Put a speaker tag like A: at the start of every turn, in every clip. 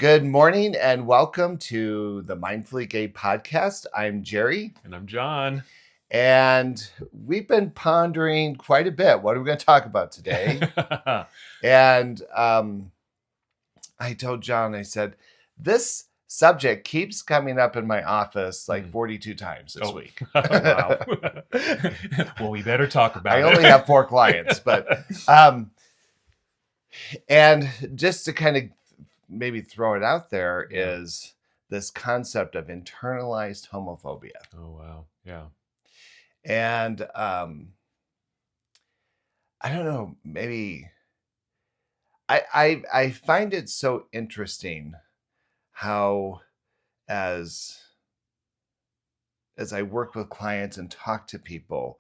A: Good morning and welcome to the Mindfully Gay podcast. I'm Jerry.
B: And I'm John.
A: And we've been pondering quite a bit. What are we going to talk about today? And I told John, I said, this subject keeps coming up in my office like 42 times this week.
B: Wow. Well, we better talk about it.
A: I only have 4 clients, but and just to kind of maybe throw it out there is this concept of internalized homophobia.
B: Oh, wow. Yeah.
A: And I don't know, maybe I find it so interesting how as I work with clients and talk to people,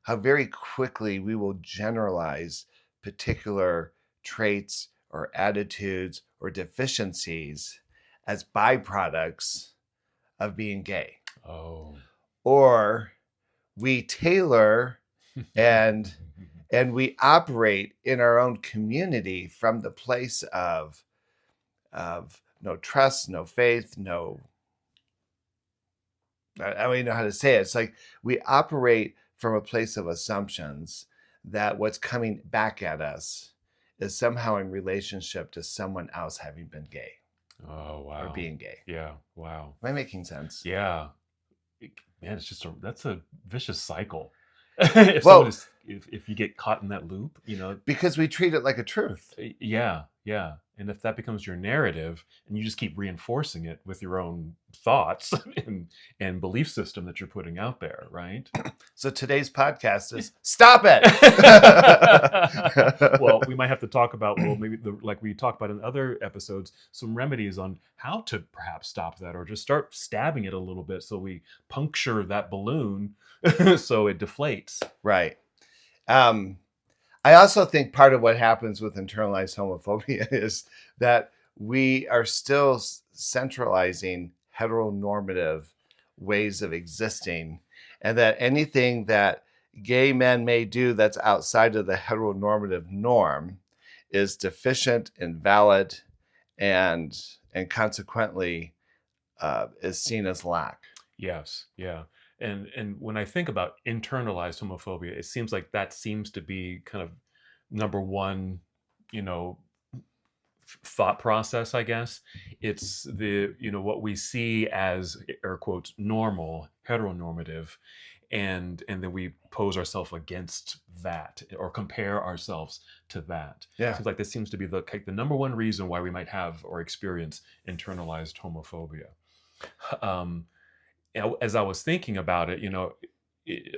A: how very quickly we will generalize particular traits or attitudes or deficiencies as byproducts of being gay.
B: Oh.
A: Or we tailor and we operate in our own community from the place of no trust, no faith, I don't even know how to say it. It's like we operate from a place of assumptions that what's coming back at us is somehow in relationship to someone else having been gay.
B: Oh, wow.
A: Or being gay.
B: Yeah. Wow.
A: Am I making sense?
B: Yeah. Man, it's just that's a vicious cycle. If you get caught in that loop,
A: because we treat it like a truth.
B: Yeah. And if that becomes your narrative and you just keep reinforcing it with your own thoughts and belief system that you're putting out there, right?
A: So today's podcast is stop it.
B: Well, we might have to talk about, maybe like we talked about in other episodes, some remedies on how to perhaps stop that or just start stabbing it a little bit so we puncture that balloon so it deflates.
A: Right. I also think part of what happens with internalized homophobia is that we are still centralizing heteronormative ways of existing, and that anything that gay men may do that's outside of the heteronormative norm is deficient, invalid, and consequently is seen as lack.
B: Yes, yeah. And when I think about internalized homophobia, it seems like that seems to be kind of number one, thought process, I guess. It's the, what we see as air quotes normal, heteronormative, and then we pose ourselves against that or compare ourselves to that.
A: Yeah.
B: It seems like this seems to be the number one reason why we might have or experience internalized homophobia. As I was thinking about it,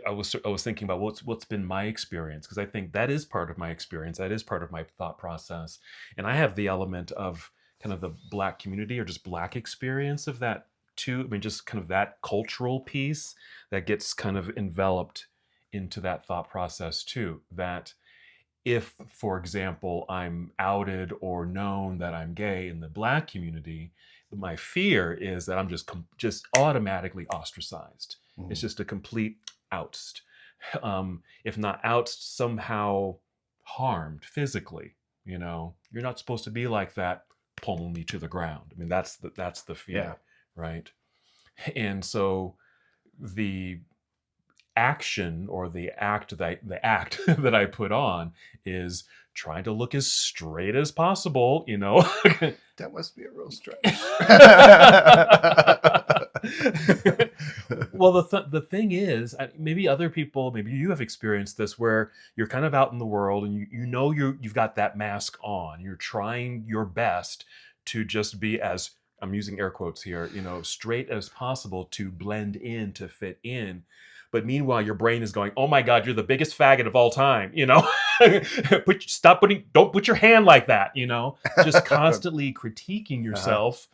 B: I was thinking about what's been my experience, because I think that is part of my experience. That is part of my thought process, and I have the element of kind of the Black community or just Black experience of that too. I mean, just kind of that cultural piece that gets kind of enveloped into that thought process too. That if, for example, I'm outed or known that I'm gay in the Black community, my fear is that I'm just automatically ostracized. It's just a complete oust. If not oust, somehow harmed physically. You're not supposed to be like that. Pummel me to the ground. I mean, that's the fear, right? And so the action or the act that I put on is trying to look as straight as possible,
A: That must be a real stretch.
B: Well, the thing is, maybe other people, maybe you have experienced this, where you're kind of out in the world and you've got that mask on. You're trying your best to just be, as I'm using air quotes here, straight as possible to blend in, to fit in. But meanwhile, your brain is going, "Oh my God, you're the biggest faggot of all time." Don't put your hand like that. Just constantly critiquing yourself,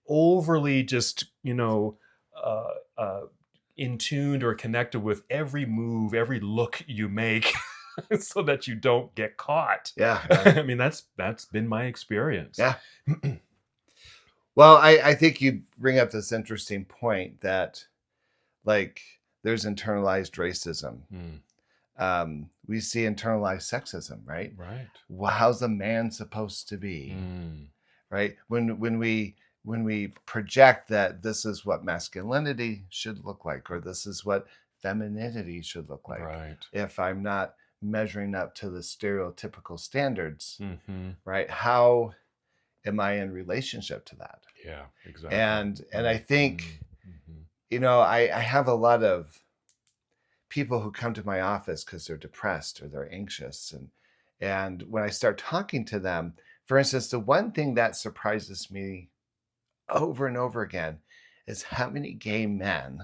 B: overly just in tuned or connected with every move, every look you make, so that you don't get caught.
A: Yeah,
B: I mean, that's been my experience.
A: Yeah. Well, I think you bring up this interesting point that, like, there's internalized racism. We see internalized sexism, right?
B: Right.
A: Well, how's a man supposed to be? right? When we project that this is what masculinity should look like, or this is what femininity should look like,
B: Right.
A: if I'm not measuring up to the stereotypical standards,
B: Mm-hmm.
A: right? How am I in relationship to that?
B: Yeah, exactly.
A: And I think,
B: Mm-hmm.
A: I have a lot of people who come to my office because they're depressed or they're anxious, and when I start talking to them, for instance, the one thing that surprises me over and over again is how many gay men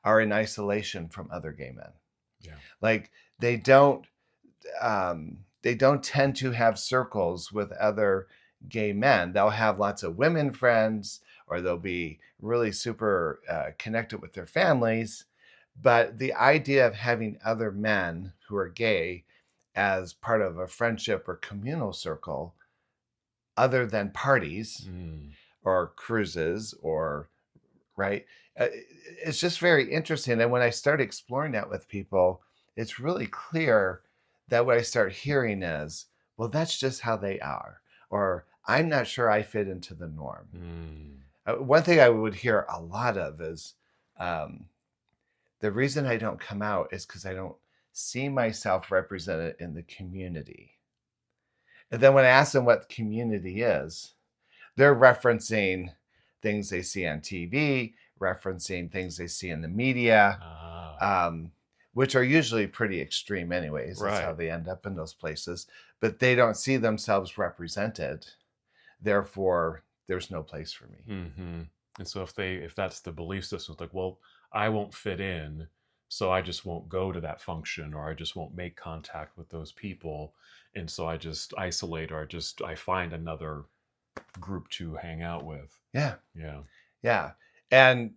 A: are in isolation from other gay men.
B: Yeah.
A: Like they don't tend to have circles with other gay men. They'll have lots of women friends, or they'll be really super connected with their families. But the idea of having other men who are gay as part of a friendship or communal circle, other than parties
B: Mm.
A: or cruises or right, it's just very interesting. And when I start exploring that with people, it's really clear that what I start hearing is, well, that's just how they are, or I'm not sure I fit into the norm.
B: Mm.
A: One thing I would hear a lot of is, um, the reason I don't come out is because I don't see myself represented in the community. And then when I ask them what community is, they're referencing things they see on TV, referencing things they see in the media,
B: Ah.
A: which are usually pretty extreme, anyways. That's how
B: Right.
A: they end up in those places. But they don't see themselves represented. Therefore, there's no place for me.
B: Mm-hmm. And so if that's the belief system, it's like, well, I won't fit in, so I just won't go to that function, or I just won't make contact with those people, and so I just isolate, or I find another group to hang out with.
A: Yeah,
B: Yeah.
A: yeah. And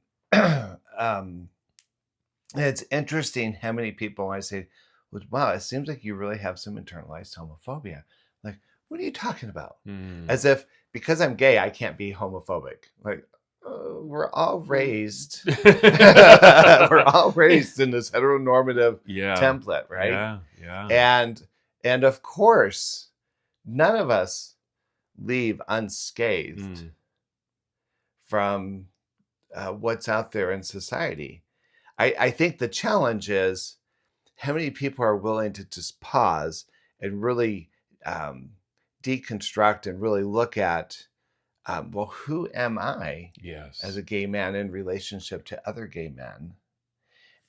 A: it's interesting how many people I say, well, wow, it seems like you really have some internalized homophobia. Like, what are you talking about?
B: Mm.
A: As if because I'm gay, I can't be homophobic. Like, we're all raised, we're all raised in this heteronormative
B: Yeah.
A: template, right?
B: Yeah. Yeah.
A: And of course, none of us leave unscathed
B: Mm.
A: from what's out there in society. I think the challenge is how many people are willing to just pause and really um, deconstruct and really look at, well, who am I as
B: Yes.
A: a gay man in relationship to other gay men,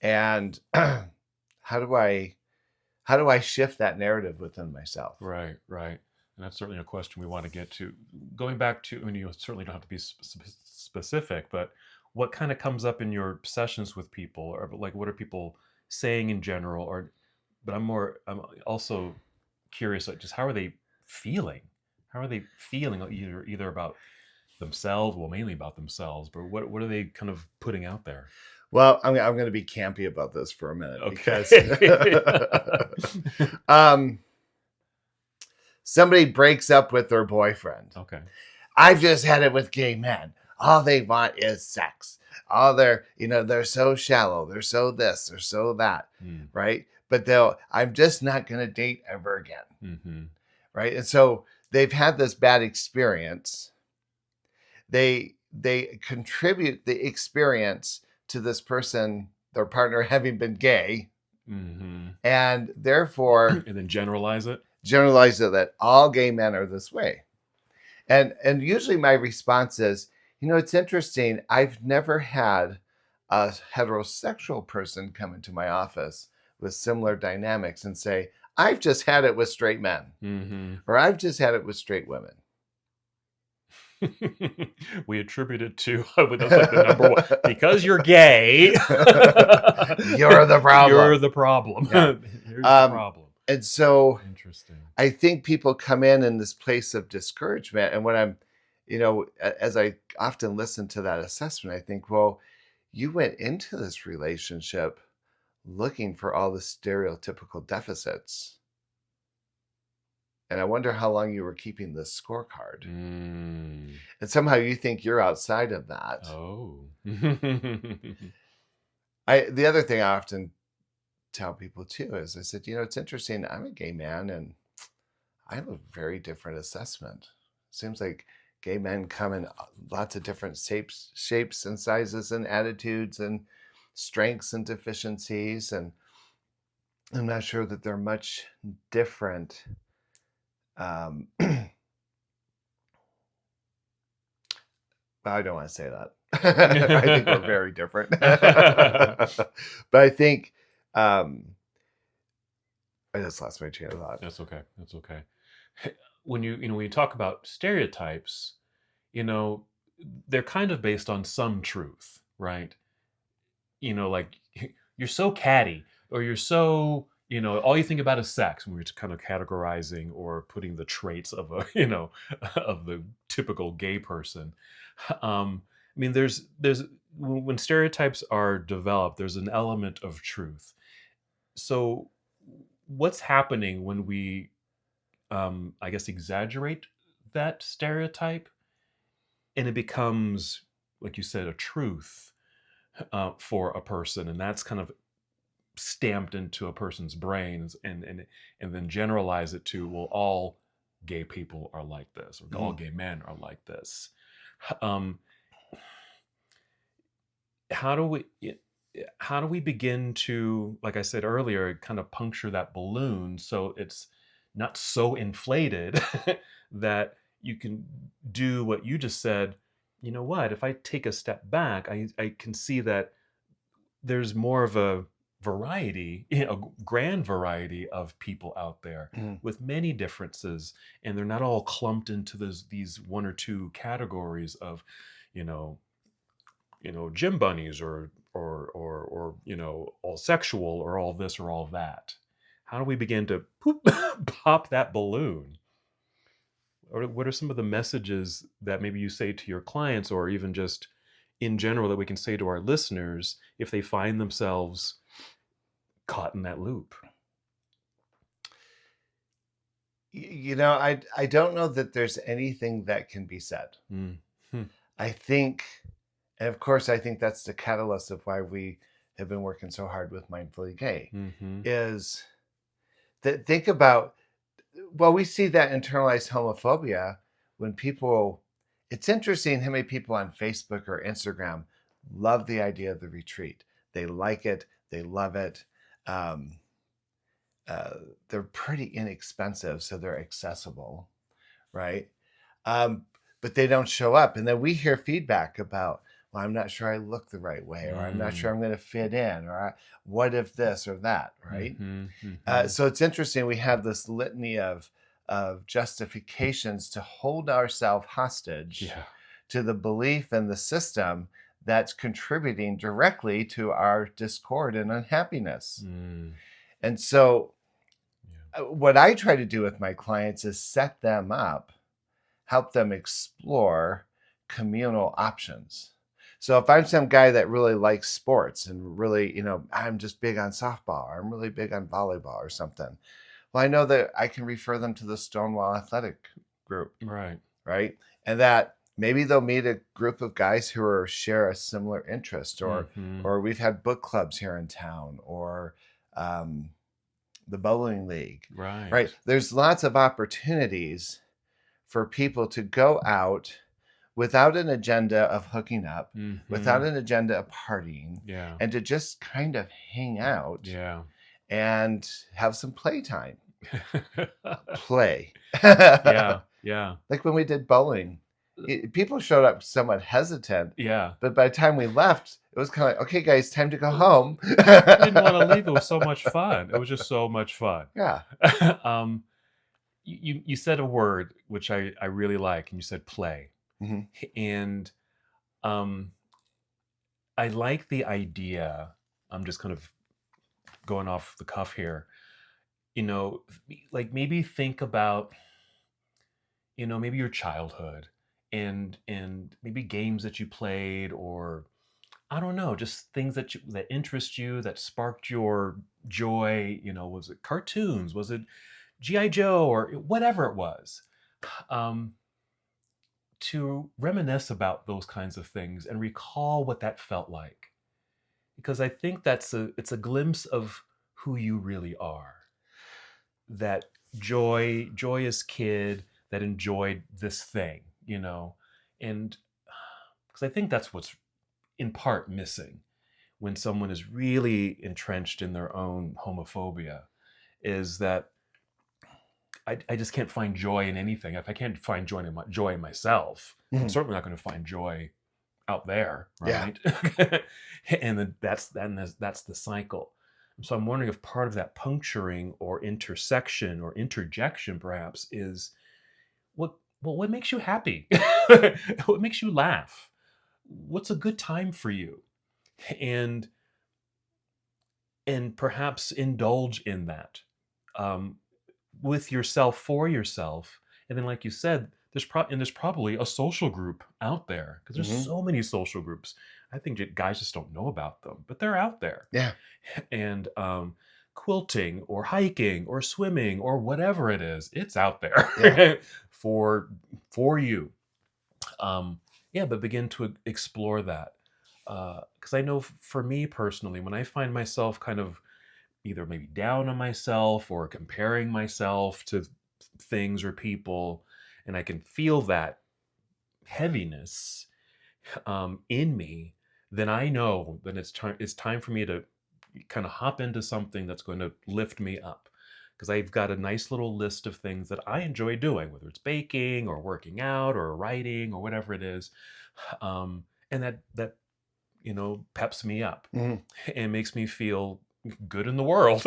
A: and how do I shift that narrative within myself?
B: Right. Right. And that's certainly a question we want to get to. Going back to, I mean, you certainly don't have to be specific, but what kind of comes up in your sessions with people, or like what are people saying in general? Or, but I'm also curious, like just how are they feeling? How are they feeling either about themselves, well, mainly about themselves, but what are they kind of putting out there?
A: Well, I'm going to be campy about this for a minute because
B: Okay.
A: somebody breaks up with their boyfriend.
B: Okay.
A: I've just had it with gay men. All they want is sex. All they're so shallow. They're so this, they're so that,
B: Mm.
A: right? But I'm just not going to date ever again,
B: Mm-hmm.
A: right? And so they've had this bad experience. They contribute the experience to this person, their partner, having been gay,
B: Mm-hmm.
A: and therefore
B: And then generalize it.
A: generalize it that all gay men are this way. And usually my response is, it's interesting. I've never had a heterosexual person come into my office with similar dynamics and say, I've just had it with straight men,
B: Mm-hmm.
A: or I've just had it with straight women.
B: We attribute it to that's like the number one, because you're gay.
A: You're the problem.
B: You're the problem.
A: Yeah.
B: Here's the problem.
A: And so
B: Interesting.
A: I think people come in this place of discouragement. And when as I often listen to that assessment, I think, well, you went into this relationship looking for all the stereotypical deficits. And I wonder how long you were keeping this scorecard.
B: Mm.
A: And somehow you think you're outside of that.
B: Oh.
A: The other thing I often tell people too is I said, it's interesting. I'm a gay man and I have a very different assessment. Seems like gay men come in lots of different shapes and sizes and attitudes and strengths and deficiencies. And I'm not sure that they're much different. I don't want to say that. I think we're very different. But I think I just lost my train of thought.
B: That's okay. That's okay. When you talk about stereotypes, they're kind of based on some truth, right? Like you're so catty, or you're so, all you think about is sex when we're kind of categorizing or putting the traits of a, of the typical gay person. I mean, there's when stereotypes are developed, there's an element of truth. So what's happening when we, I guess, exaggerate that stereotype, and it becomes, like you said, a truth for a person, and that's kind of stamped into a person's brains, and then generalize it to, well, all gay people are like this, or all gay men are like this. Um, how do we begin to, like I said earlier, kind of puncture that balloon so it's not so inflated that you can do what you just said? You know what? If I take a step back, I can see that there's more of a variety, grand variety of people out there with many differences, and they're not all clumped into these one or two categories of, you know, gym bunnies, or all sexual, or all this or all that. How do we begin to pop that balloon? Or what are some of the messages that maybe you say to your clients, or even just in general, that we can say to our listeners if they find themselves caught in that loop?
A: I don't know that there's anything that can be said.
B: Mm-hmm.
A: I think, and of course, I think that's the catalyst of why we have been working so hard with Mindfully Gay, is that think about, well, we see that internalized homophobia when people, it's interesting how many people on Facebook or Instagram love the idea of the retreat. They like it. They love it. They're pretty inexpensive, so they're accessible, right? But they don't show up. And then we hear feedback about, well, I'm not sure I look the right way, or I'm not sure I'm going to fit in, or what if this or that, right? So it's interesting. We have this litany of justifications to hold ourselves hostage to the belief in the system that's contributing directly to our discord and unhappiness. And so what I try to do with my clients is set them up, help them explore communal options. So if I'm some guy that really likes sports and really, I'm just big on softball, or I'm really big on volleyball or something, well, I know that I can refer them to the Stonewall Athletic group. Right. And that maybe they'll meet a group of guys who share a similar interest, or we've had book clubs here in town, or the bowling league. Right. There's lots of opportunities for people to go out without an agenda of hooking up, without an agenda of partying, and to just kind of hang out and have some playtime. Play. Like when we did bowling, people showed up somewhat hesitant. But by the time we left, it was kind of like, okay, guys, time to go home.
B: I didn't want to leave. It was so much fun. It was just so much fun. You said a word which I really like, and you said play. And I like the idea. I'm just kind of going off the cuff here. Like maybe think about, maybe your childhood, and maybe games that you played, or I don't know, just things that interest you, that sparked your joy. Was it cartoons? Was it G.I. Joe, or whatever it was? To reminisce about those kinds of things and recall what that felt like, because I think it's a glimpse of who you really are. That joyous kid that enjoyed this thing, you know, and because I think that's what's in part missing when someone is really entrenched in their own homophobia, is that I just can't find joy in anything. If I can't find joy in myself, I'm
A: Mhm.
B: certainly not going to find joy out there,
A: Yeah.
B: right? And then that's the cycle. So I'm wondering if part of that puncturing or intersection or interjection perhaps is what makes you happy? What makes you laugh? What's a good time for you? And perhaps indulge in that. Um, with yourself, for yourself, and then like you said, there's probably a social group out there, because there's
A: Hmm.
B: so many social groups. I think guys just don't know about them, but they're out there.
A: Yeah.
B: And quilting or hiking or swimming or whatever it is, it's out there.
A: Yeah.
B: for you. Yeah, but begin to explore that, because I know for me personally, when I find myself kind of either maybe down on myself or comparing myself to things or people, and I can feel that heaviness in me, then I know that it's time for me to kind of hop into something that's going to lift me up, because I've got a nice little list of things that I enjoy doing, whether it's baking or working out or writing or whatever it is, and that peps me up
A: Hmm.
B: and makes me feel good in the world,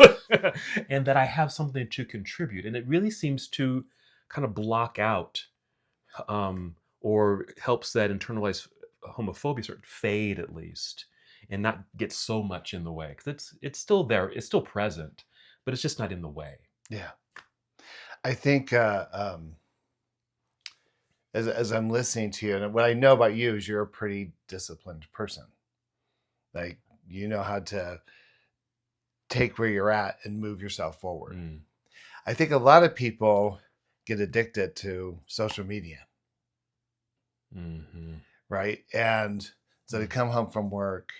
B: and that I have something to contribute. And it really seems to kind of block out, or helps that internalized homophobia sort of fade, at least, and not get so much in the way, because it's still there, it's still present, but it's just not in the way.
A: Yeah. I think as I'm listening to you, and what I know about you is you're a pretty disciplined person. Like, you know how to take where you're at and move yourself forward.
B: Mm.
A: I think a lot of people get addicted to social media,
B: Hmm.
A: right? And so they come home from work,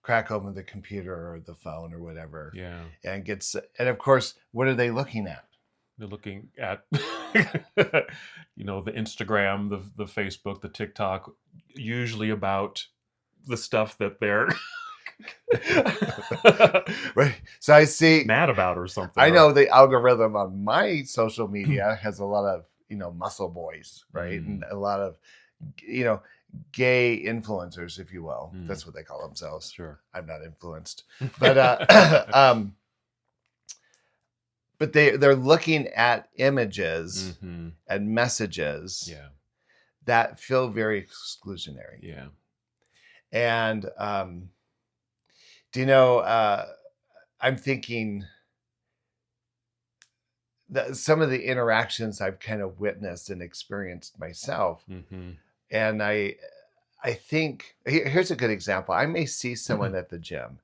A: crack open the computer or the phone or whatever,
B: Yeah,
A: and of course, what are they looking at?
B: they're looking at the Instagram, the Facebook, the TikTok, usually about the stuff that they're
A: Right. So I see,
B: mad about or something.
A: I
B: Or
A: know the algorithm on my social media has a lot of, muscle boys, right? And
B: Mm,
A: a lot of, you know, gay influencers, if you will.
B: mm,
A: That's what they call themselves.
B: sure.
A: I'm not influenced, but but they're looking at images
B: Hmm.
A: and messages
B: Yeah,
A: that feel very exclusionary.
B: yeah.
A: And do you know? I'm thinking that some of the interactions I've kind of witnessed and experienced myself,
B: Hmm.
A: and I think here's a good example. I may see someone at the gym,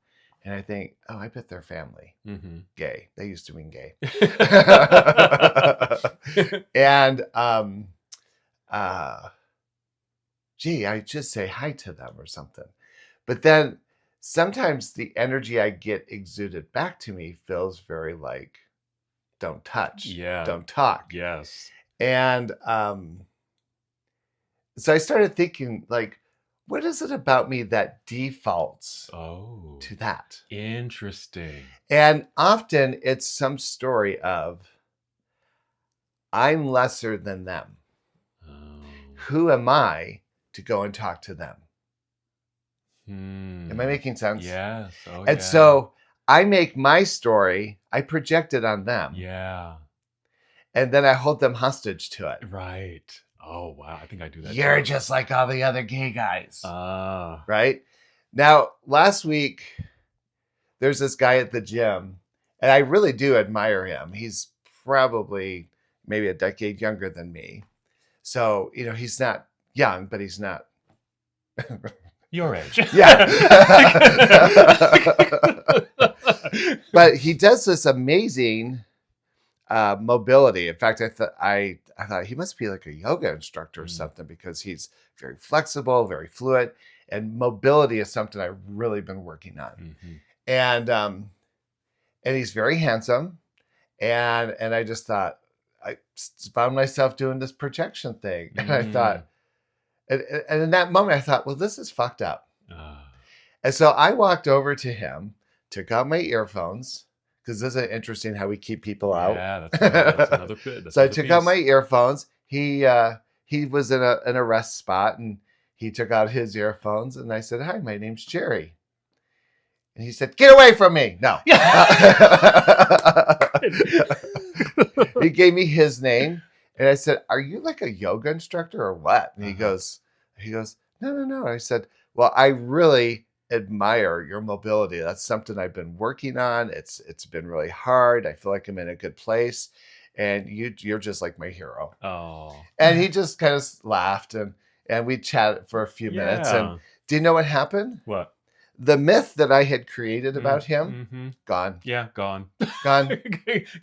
A: and I think, oh, I bet their family
B: Hmm.
A: gay. They used to mean gay, and uh, gee, I just say hi to them or something. But then sometimes the energy I get exuded back to me feels very like, don't touch,
B: Yeah.
A: don't talk.
B: Yes.
A: And so I started thinking, like, what is it about me that defaults
B: Oh,
A: to that?
B: interesting.
A: And often it's some story of, I'm lesser than them.
B: Oh.
A: Who am I to go and talk to them? Am I
B: Hmm.
A: making sense?
B: Yes. Oh,
A: And
B: yeah.
A: so I make my story, I project it on them,
B: Yeah.
A: and then I hold them hostage to it.
B: Right. Oh, wow. I think I do that
A: You're
B: too.
A: just like all the other gay guys,
B: Ah.
A: right? Now, last week, there's this guy at the gym, and I really do admire him. He's probably maybe a decade younger than me. So, he's not young, but he's not.
B: Your age.
A: Yeah. But he does this amazing mobility. In fact, I thought he must be like a yoga instructor or
B: Mm,
A: something, because he's very flexible, very fluid, and mobility is something I've really been working on.
B: mhm.
A: And he's very handsome, and I just thought, I found myself doing this projection thing. And I
B: Mm.
A: thought, and in that moment, I thought, well, this is fucked up.
B: Ah.
A: And so I walked over to him, took out my earphones, because this is interesting how we keep people out.
B: Yeah, that's another bit. That's
A: So I
B: another
A: took out my
B: piece.
A: earphones. He was in a rest spot, and he took out his earphones, and I said, "Hi, my name's Jerry." And he said, "Get away from me!" No. He gave me his name, and I said, "Are you like a yoga instructor or what?" And he goes, "No, no, no." I said, "Well, I really admire your mobility. That's something I've been working on. It's been really hard. I feel like I'm in a good place, and you're just like my hero."
B: Oh.
A: And he just kind of laughed, and we chatted for a few minutes. And
B: Yeah.
A: do you know what happened?
B: What?
A: The myth that I had created about him,
B: Mm-hmm.
A: gone.
B: Yeah, gone.
A: Gone.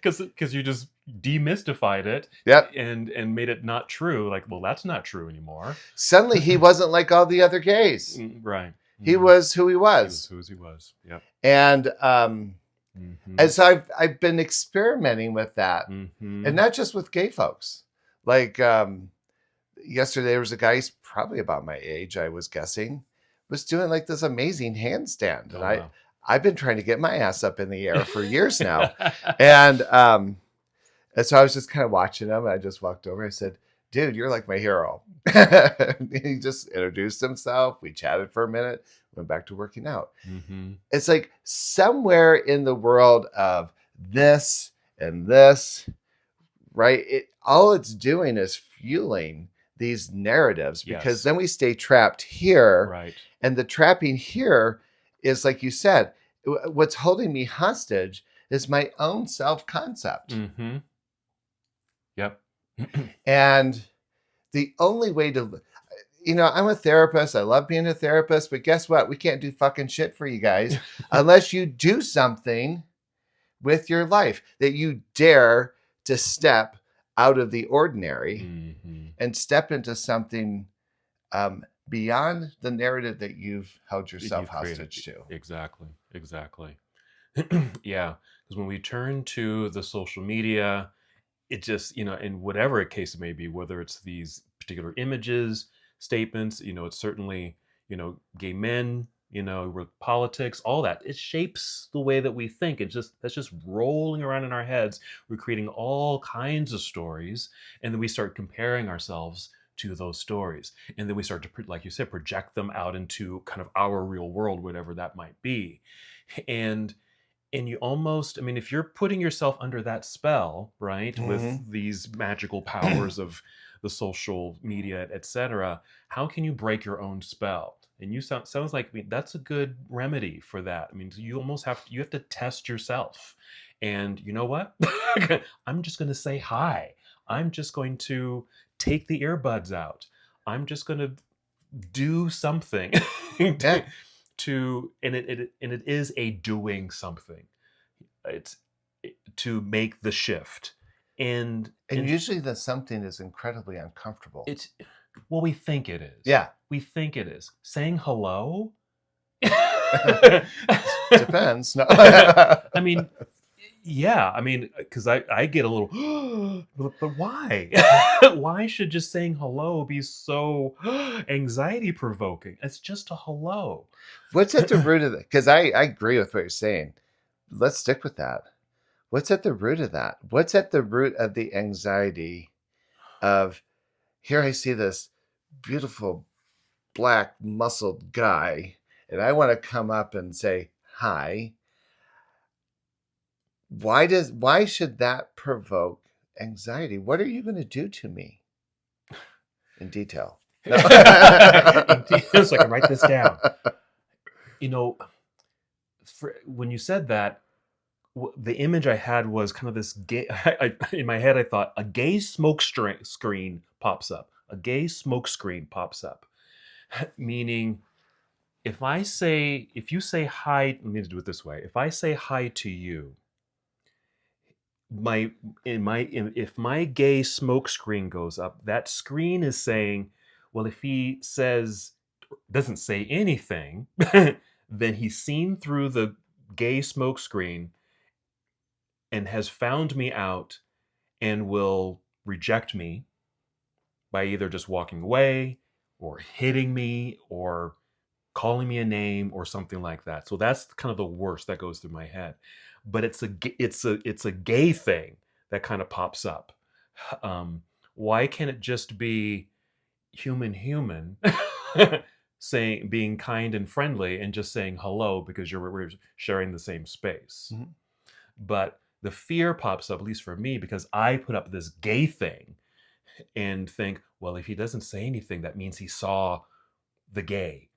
B: Because you just demystified it
A: Yep.
B: and made it not true. Like, well, that's not true anymore.
A: Suddenly he wasn't like all the other gays.
B: Right.
A: He was who he was.
B: He was. Yep.
A: And
B: Mm-hmm.
A: and so I've been experimenting with that.
B: Mm-hmm.
A: And not just with gay folks. Like yesterday there was a guy, he's probably about my age, I was guessing, was doing like this amazing handstand. And
B: wow.
A: I've been trying to get my ass up in the air for years now. And so I was just kind of watching him. And I just walked over. I said, "Dude, you're like my hero." He just introduced himself. We chatted for a minute, went back to working out.
B: Mm-hmm.
A: It's like somewhere in the world of this and this, right? All it's doing is fueling these narratives, because
B: Yes.
A: then we stay trapped here.
B: Right.
A: And the trapping here is, like you said, what's holding me hostage is my own self-concept.
B: Mm-hmm. Yep.
A: And the only way to, I'm a therapist. I love being a therapist, but guess what? We can't do fucking shit for you guys unless you do something with your life, that you dare to step out of the ordinary
B: Mm-hmm.
A: and step into something beyond the narrative that you've held yourself
B: You've created.
A: hostage to.
B: Exactly. Yeah, because when we turn to the social media, it just, in whatever case it may be, whether it's these particular images, statements, it's certainly, gay men, with politics, all that, it shapes the way that we think. That's just rolling around in our heads. We're creating all kinds of stories, and then we start comparing ourselves to those stories, and then we start to, like you said, project them out into kind of our real world, whatever that might be. And you almost, I mean, if you're putting yourself under that spell, right, with these magical powers of the social media, etc., how can you break your own spell? And you sounds like, I mean, that's a good remedy for that. I mean, you almost you have to test yourself. And you know what? I'm just going to say hi. I'm just going to take the earbuds out. I'm just going to do something
A: Yeah.
B: and it is a doing something. It's to make the shift, and
A: usually the something is incredibly uncomfortable.
B: it's, well, we think it is.
A: Yeah.
B: We think it is. Saying hello.
A: Depends. No.
B: I mean, yeah. I mean, because I get a little, but why? Why should just saying hello be so anxiety provoking? It's just a hello.
A: What's at the root of that? Because I agree with what you're saying. Let's stick with that. What's at the root of that? What's at the root of the anxiety of, here I see this beautiful black muscled guy, and I want to come up and say hi. Why should that provoke anxiety? What are you going to do to me? In detail. No.
B: So I can write this down. When you said that, the image I had was kind of this gay. In my head, I thought a gay smoke screen pops up. A gay smoke screen pops up, meaning if you say hi, let me do it this way. If I say hi to you, if my gay smoke screen goes up, that screen is saying, well, if he doesn't say anything, then he's seen through the gay smoke screen and has found me out and will reject me by either just walking away or hitting me or calling me a name or something like that. So that's kind of the worst that goes through my head. But it's a gay thing that kind of pops up. Um, why can't it just be human saying, being kind and friendly and just saying hello because we're sharing the same space?
A: Mhm.
B: But the fear pops up, at least for me, because I put up this gay thing and think, well, if he doesn't say anything, that means he saw the gay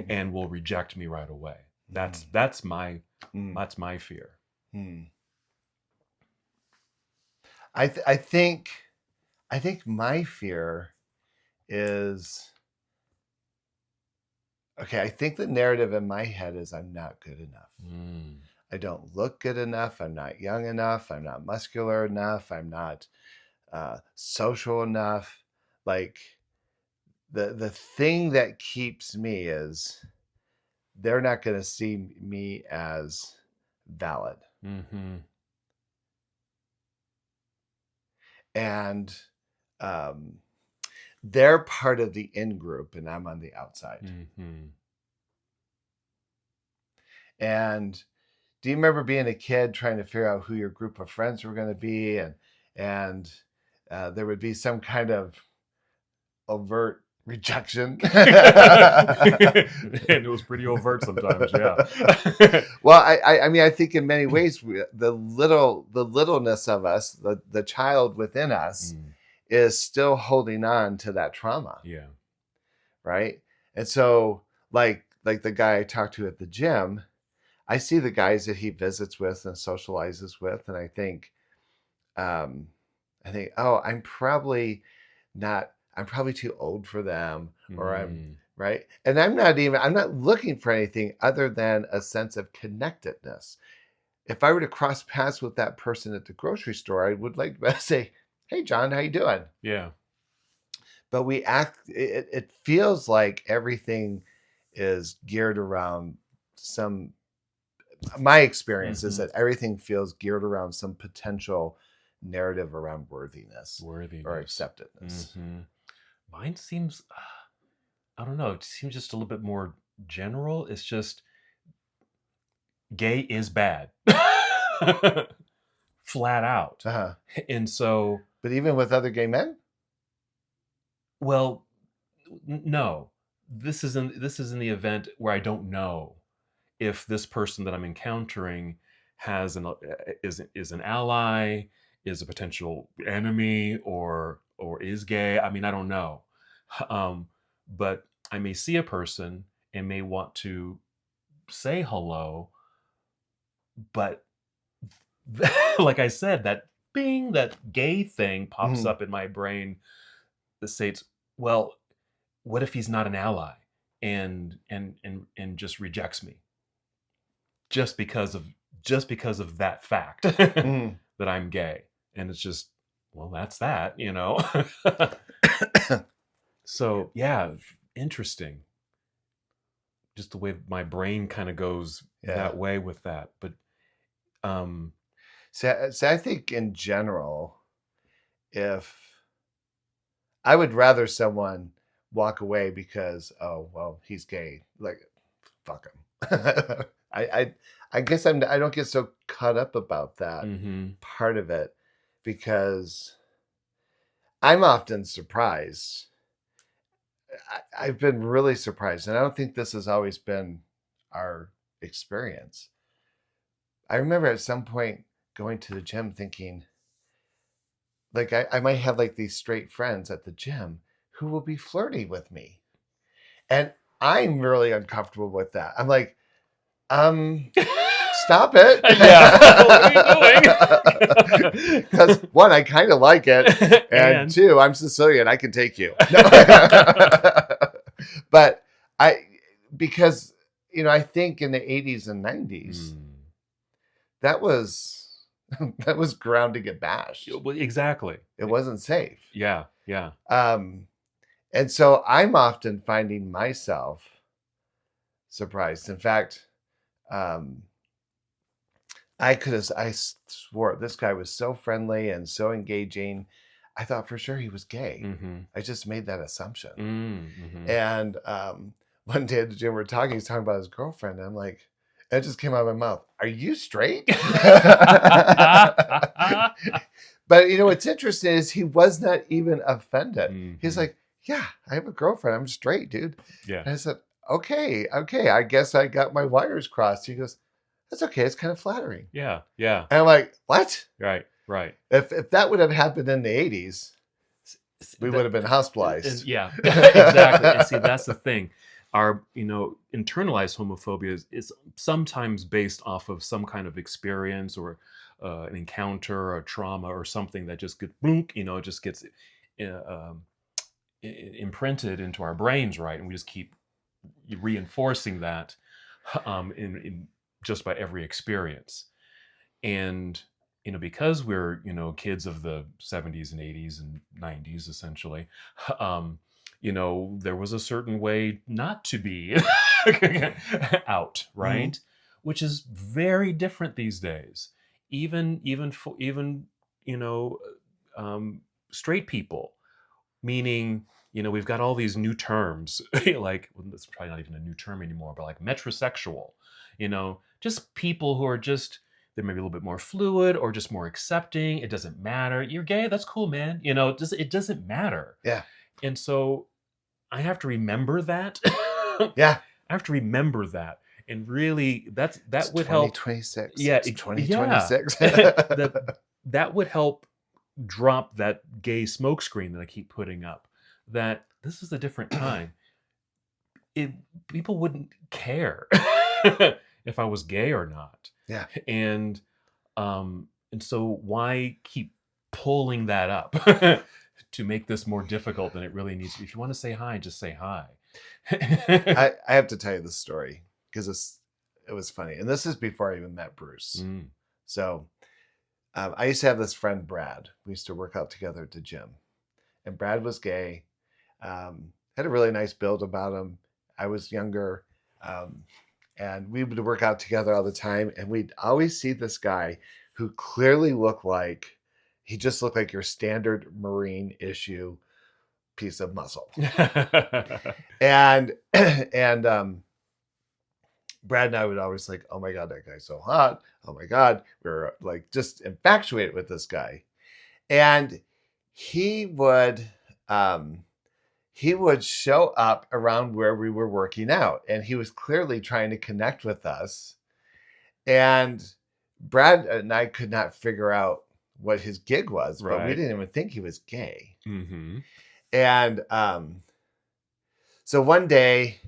B: and will reject me right away. That's my
A: Mm.
B: that's my fear.
A: Mm. I think my fear is, okay, I think the narrative in my head is I'm not good enough.
B: Mm.
A: I don't look good enough. I'm not young enough. I'm not muscular enough. I'm not social enough. Like the thing that keeps me is they're not going to see me as valid.
B: Mm-hmm.
A: And um, they're part of the in group and I'm on the outside.
B: Mm-hmm.
A: And do you remember being a kid trying to figure out who your group of friends were going to be, and there would be some kind of overt rejection?
B: And it was pretty overt sometimes, yeah.
A: Well, I mean, I think in many ways the littleness of us, the child within us,
B: Mm.
A: is still holding on to that trauma,
B: Yeah.
A: right? And so, like the guy I talked to at the gym, I see the guys that he visits with and socializes with, and um, oh, I'm probably too old for them, or I'm
B: Mm.
A: right. And I'm not looking for anything other than a sense of connectedness. If I were to cross paths with that person at the grocery store, I would like to say, "Hey, John, how you doing?"
B: Yeah.
A: But it feels like everything is geared around some, my experience is
B: Mm-hmm.
A: that everything feels geared around some potential narrative around worthiness or
B: Worthiness.
A: acceptedness.
B: Mm-hmm. Mine seems, I don't know, it seems just a little bit more general. It's just gay is bad. Flat out.
A: Uh-huh.
B: And so,
A: But even with other gay men?
B: well, no. This is in the event where I don't know if this person that I'm encountering has is an ally, is a potential enemy, or is gay. I mean, I don't know. Um, but I may see a person and may want to say hello, but like I said, that gay thing pops
A: Mhm.
B: up in my brain that states, well, what if he's not an ally and just rejects me just because of that fact
A: Mhm.
B: that I'm gay? And it's just, well, that's that. So yeah, interesting. Just the way my brain kind of goes
A: Yeah.
B: that way with that. But um
A: So I think in general, if I would rather someone walk away because, oh, well, he's gay, like, fuck him. I guess I don't get so caught up about that
B: mhm,
A: part of it, because I'm often surprised. I've been really surprised, and I don't think this has always been our experience. I remember at some point going to the gym thinking, like, I might have like these straight friends at the gym who will be flirty with me. And I'm really uncomfortable with that. I'm like, stop it.
B: yeah. What are you doing?
A: Because one, I kind of like it. And
B: And
A: two, I'm Sicilian. I can take you. No. But I, because, I think in the 80s and 90s,
B: Mm.
A: that was, that was ground to get bashed.
B: Well, exactly.
A: It wasn't safe.
B: Yeah, yeah.
A: Um, and so I'm often finding myself surprised. In fact, um, I swore this guy was so friendly and so engaging. I thought for sure he was gay.
B: Mm-hmm.
A: I just made that assumption.
B: Mm-hmm.
A: And one day at the gym, we're talking, he's talking about his girlfriend. And I'm like, it just came out of my mouth. Are you straight? But what's interesting is he was not even offended.
B: Mm-hmm.
A: He's like, yeah, I have a girlfriend. I'm straight, dude.
B: Yeah.
A: And I said, okay. I guess I got my wires crossed. He goes, that's okay. It's kind of flattering.
B: Yeah. Yeah.
A: And I'm like, what?
B: Right. Right.
A: If that would have happened in the 80s, we would have been hospitalized.
B: Yeah, exactly. And see, that's the thing. Our, internalized homophobia is sometimes based off of some kind of experience or an encounter or trauma or something that just gets, it just gets imprinted into our brains, right? And we just keep reinforcing that in just by every experience. And because we're kids of the 70s and 80s and 90s essentially, there was a certain way not to be out, right? Mm-hmm. Which is very different these days. Even straight people, meaning we've got all these new terms like, well, it's probably not even a new term anymore, but like metrosexual, just people who are just, they're maybe a little bit more fluid or just more accepting. It doesn't matter. You're gay. That's cool, man. It doesn't matter.
A: Yeah.
B: And so I have to remember that.
A: Yeah.
B: I have to remember that. And really that would
A: 2026.
B: Help. Yeah.
A: It's 2026.
B: Yeah. that would help drop that gay smokescreen that I keep putting up, that this is a different time. People wouldn't care if I was gay or not.
A: Yeah.
B: And so why keep pulling that up to make this more difficult than it really needs to be? If you want to say hi, just say hi.
A: I have to tell you this story because it was funny. And this is before I even met Bruce. Mm. So I used to have this friend, Brad. We used to work out together at the gym. And Brad was gay. Had a really nice build about him. I was younger. And we would work out together all the time. And we'd always see this guy who clearly looked like your standard Marine issue piece of muscle. and Brad and I would always like, oh my God, that guy's so hot. Oh my God. We were like just infatuated with this guy. And he would show up around where we were working out, and he was clearly trying to connect with us. And Brad and I could not figure out what his gig was, but we didn't even think he was gay. Mm-hmm. And so one day,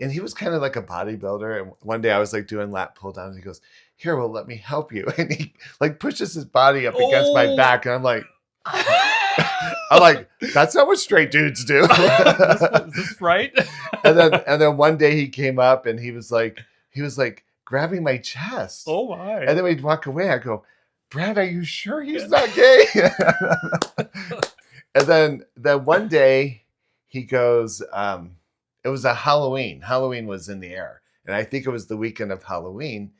A: and he was kind of like a bodybuilder, and one day I was like doing lat pull downs, and he goes, "Here, well, let me help you." And he like pushes his body up against my back, and I'm like, that's not what straight dudes do.
B: Is this right?
A: and then one day he came up and he was like grabbing my chest.
B: Oh my.
A: And then we'd walk away. I go, Brad, are you sure he's not gay? And then one day he goes, it was a Halloween. Halloween was in the air. And I think it was the weekend of Halloween.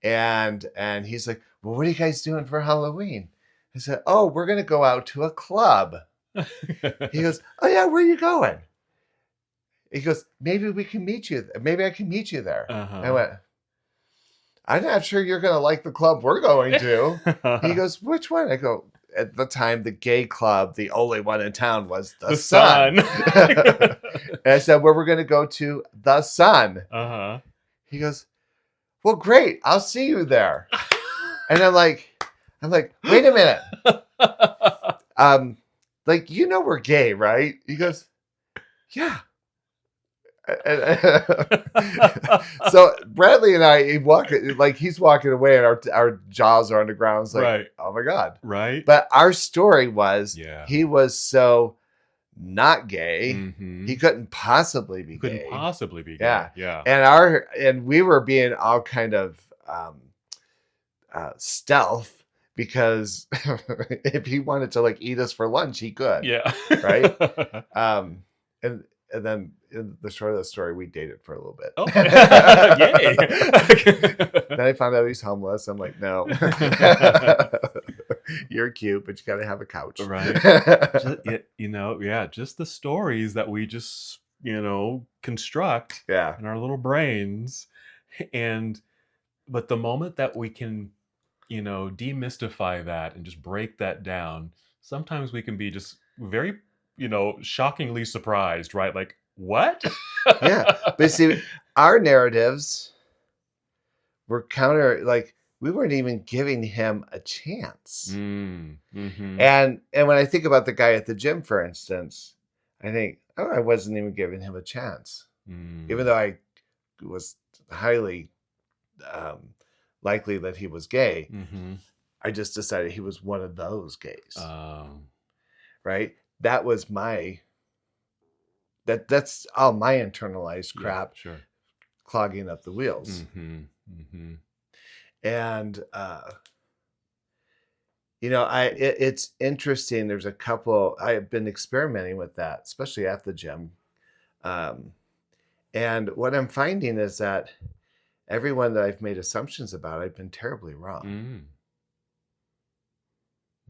A: And he's like, well, what are you guys doing for Halloween? I said, oh, we're going to go out to a club. He goes, oh yeah, where are you going? He goes, maybe we can meet you. Maybe I can meet you there. Uh-huh. I went, I'm not sure you're going to like the club we're going to. He goes, which one? I go, at the time, the gay club, the only one in town was the Sun. And I said, well, we're going to go to the Sun. Uh-huh. He goes, well, great. I'll see you there. And I'm like, wait a minute. We're gay, right? He goes, yeah. So Bradley and I, he's walking away, and our jaws are on the ground. It's like, right. Oh my God.
B: Right.
A: But our story was, he was so not gay. Mm-hmm. He couldn't possibly be gay.
B: Yeah. Yeah.
A: And we were being all kind of stealth, because if he wanted to like eat us for lunch, he could.
B: Yeah.
A: Right. and then in the short of the story, we dated for a little bit.
B: Oh, yay!
A: Then I found out he's homeless. I'm like, no, you're cute, but you got to have a couch,
B: Right? Just the stories that we just construct
A: Yeah,
B: in our little brains, and but the moment that we can demystify that and just break that down, sometimes we can be just very shockingly surprised, right? Like, what?
A: yeah. But see, our narratives were like we weren't even giving him a chance.
B: Mm-hmm.
A: And when I think about the guy at the gym, for instance, I think, oh, I wasn't even giving him a chance, even though I was highly likely that he was gay.
B: Mm-hmm.
A: I just decided he was one of those gays,
B: Um,
A: right? That was that's all my internalized
B: yeah,
A: crap
B: sure.
A: clogging up the wheels.
B: Mm-hmm. Mm-hmm.
A: And it's interesting. There's a couple I've been experimenting with that, especially at the gym. And what I'm finding is that everyone that I've made assumptions about, I've been terribly wrong.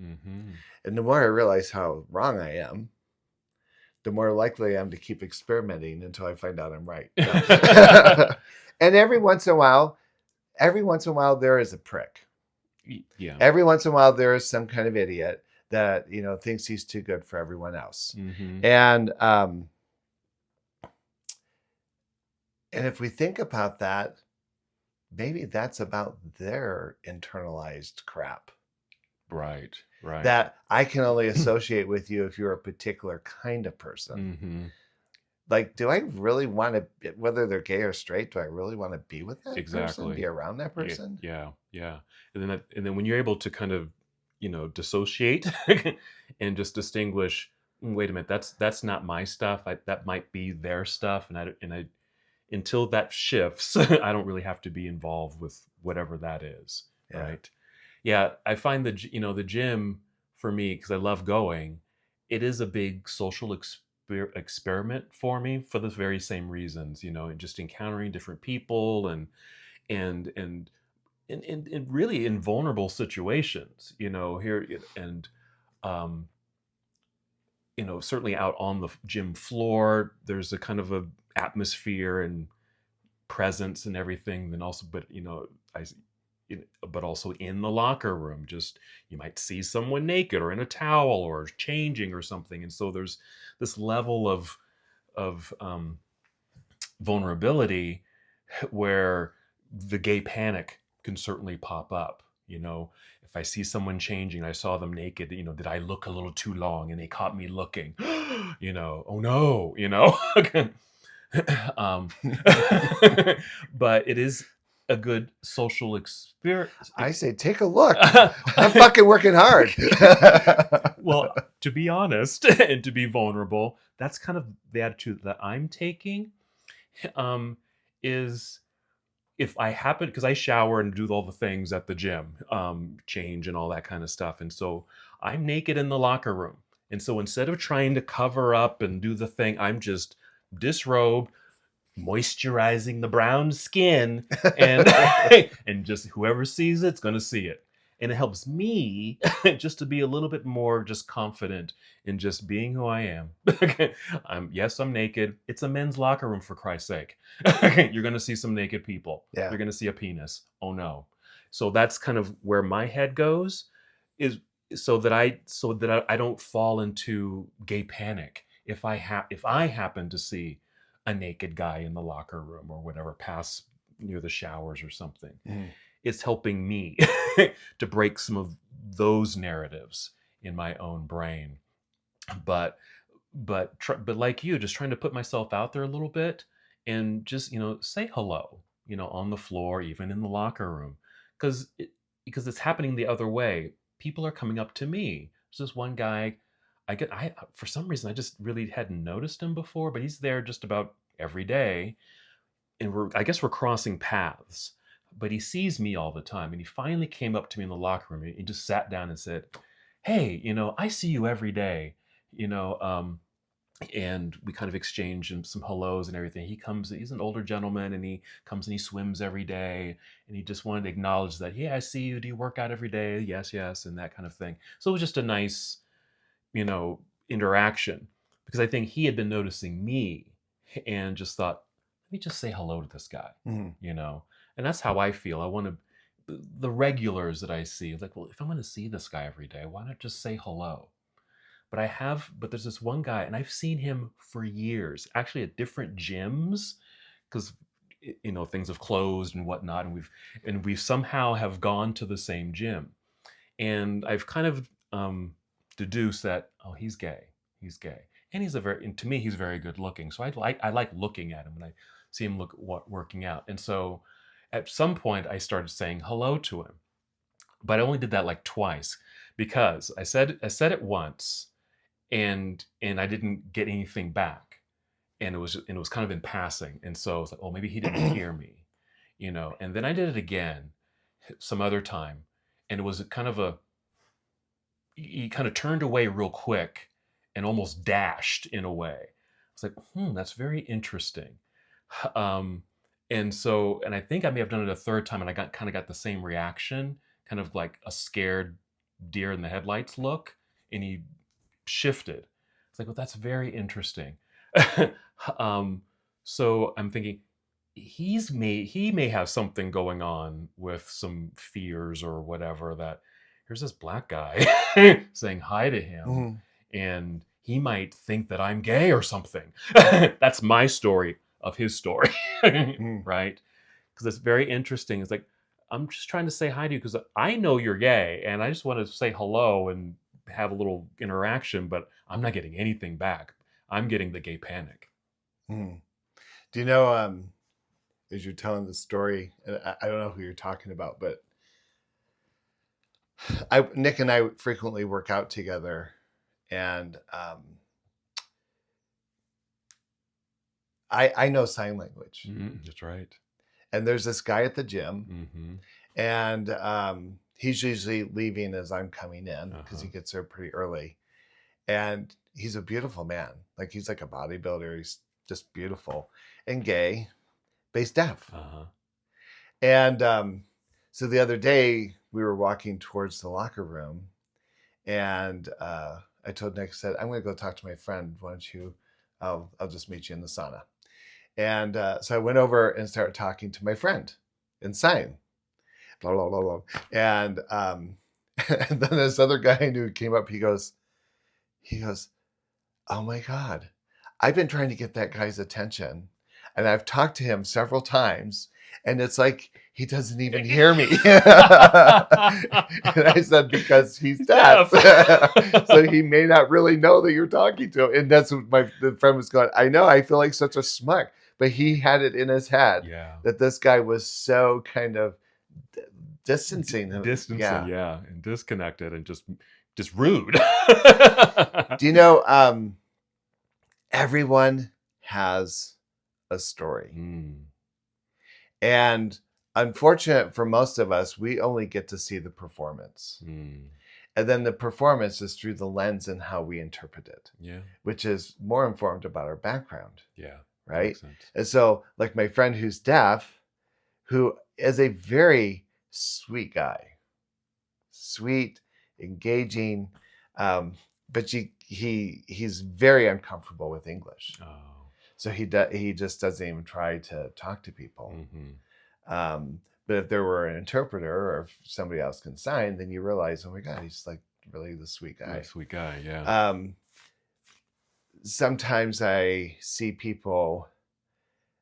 B: Mm-hmm.
A: And the more I realize how wrong I am, the more likely I am to keep experimenting until I find out I'm right. And every once in a while, there is a prick.
B: Yeah.
A: Every once in a while, there is some kind of idiot that thinks he's too good for everyone else.
B: Mm-hmm.
A: And if we think about that, maybe that's about their internalized crap.
B: Right.
A: That I can only associate with you if you're a particular kind of person.
B: Mm-hmm.
A: Like, do I really want to, whether they're gay or straight, do I really want to be with that person, be around that person?
B: Yeah. And then when you're able to kind of, dissociate and just distinguish, wait a minute, that's not my stuff. That might be their stuff, and I until that shifts, I don't really have to be involved with whatever that is,
A: Yeah.
B: right? Yeah, I find the gym for me, because I love going, it is a big social experiment for me for the very same reasons, and just encountering different people and and and really in vulnerable situations, here and um certainly out on the gym floor, there's a kind of a atmosphere and presence and everything. Then also, but but also in the locker room, just you might see someone naked or in a towel or changing or something, and so there's this level of vulnerability where the gay panic can certainly pop up. If I see someone changing, I saw them naked, did I look a little too long and they caught me looking? Oh no, um, but it is a good social experience.
A: I say, take a look. I'm fucking working hard.
B: Well, to be honest and to be vulnerable, that's kind of the attitude that I'm taking. Is if I happen, because I shower and do all the things at the gym, change and all that kind of stuff, and so I'm naked in the locker room, and so instead of trying to cover up and do the thing, I'm just disrobed, moisturizing the brown skin, and and just whoever sees it's going to see it, and it helps me just to be a little bit more just confident in just being who I am. I'm naked. It's a men's locker room, for Christ's sake. You're going to see some naked people.
A: Yeah.
B: You're going to see a penis. Oh no. So that's kind of where my head goes, is so that I don't fall into gay panic if I happen to see a naked guy in the locker room or whatever, pass near the showers or something. It's helping me to break some of those narratives in my own brain. But like you, just trying to put myself out there a little bit and just say hello, on the floor, even in the locker room, because it's happening the other way. People are coming up to me. There's this one guy. I for some reason I just really hadn't noticed him before, but he's there just about every day, and I guess we're crossing paths. But he sees me all the time, and he finally came up to me in the locker room and just sat down and said, "Hey, I see you every day. You know, um, and we kind of exchange some hellos and everything. He's an older gentleman, and he comes and he swims every day, and he just wanted to acknowledge that, yeah, I see you. Do you work out every day? Yes, yes, and that kind of thing. So it was just a nice, you know, interaction, because I think he had been noticing me and just thought, let me just say hello to this guy,
A: Mhm.
B: you know. And that's how I feel. I want to, the regulars that I see, like, well, if I'm going to see this guy every day, why not just say hello? But there's this one guy, and I've seen him for years, actually at different gyms, because you know, things have closed and whatnot, and we've somehow have gone to the same gym, and I've kind of deduced that, oh, he's gay, and and to me he's very good looking, so I like looking at him when I see him working out, and so at some point I started saying hello to him, but I only did that like twice, because I said it once, and I didn't get anything back, and it was kind of in passing, and so I was like, oh, maybe he didn't hear me, you know. And then I did it again some other time, and it was kind of a he kind of turned away real quick and almost dashed in a way. I was like, that's very interesting. Um, and I think I may have done it a third time, and I got the same reaction, kind of like a scared deer in the headlights look, and he shifted. It's like, well, that's very interesting. um, so I'm thinking he may have something going on with some fears or whatever, that here's this black guy saying hi to him,
A: Mhm.
B: and he might think that I'm gay or something. That's my story of his story,
A: Mhm.
B: right? Because it's very interesting. It's like, I'm just trying to say hi to you because I know you're gay, and I just want to say hello and have a little interaction, but I'm not getting anything back. I'm getting the gay panic.
A: Mhm. Do you know, as you're telling the story, and I don't know who you're talking about, but Nick and I frequently work out together, and I know sign language.
B: That's right.
A: And there's this guy at the gym,
B: Mm-hmm.
A: and he's usually leaving as I'm coming in because he
B: Uh-huh.
A: gets there pretty early. And he's a beautiful man. Like, he's like a bodybuilder. He's just beautiful and gay, but he's deaf.
B: Uh-huh.
A: And so the other day we were walking towards the locker room, and I told Nick, I said, I'm going to go talk to my friend. Why don't you? I'll just meet you in the sauna. And so I went over and started talking to my friend in sign. Blah, blah, blah, blah. And, and then this other guy I knew came up. He goes, oh my God, I've been trying to get that guy's attention, and I've talked to him several times, and it's like he doesn't even hear me. And I said, because he's deaf. So he may not really know that you're talking to him. And that's what the friend was going, I know, I feel like such a schmuck. But he had it in his head
B: Yeah.
A: that this guy was so kind of distancing him.
B: Distancing,
A: Yeah.
B: yeah, and disconnected, and just rude.
A: Do you know, everyone has a story.
B: Mm,
A: And unfortunate for most of us, we only get to see the performance.
B: mm,
A: And then the performance is through the lens and how we interpret it,
B: yeah,
A: which is more informed about our background,
B: yeah,
A: right?
B: makes sense.
A: And so, like my friend who's deaf, who is a very sweet guy, sweet, engaging, um, but he's very uncomfortable with English.
B: Oh,
A: So he just doesn't even try to talk to people.
B: mm-hmm.
A: But if there were an interpreter, or if somebody else can sign, then you realize, oh my God, he's like really the sweet
B: Really
A: guy.
B: sweet guy, yeah.
A: Sometimes I see people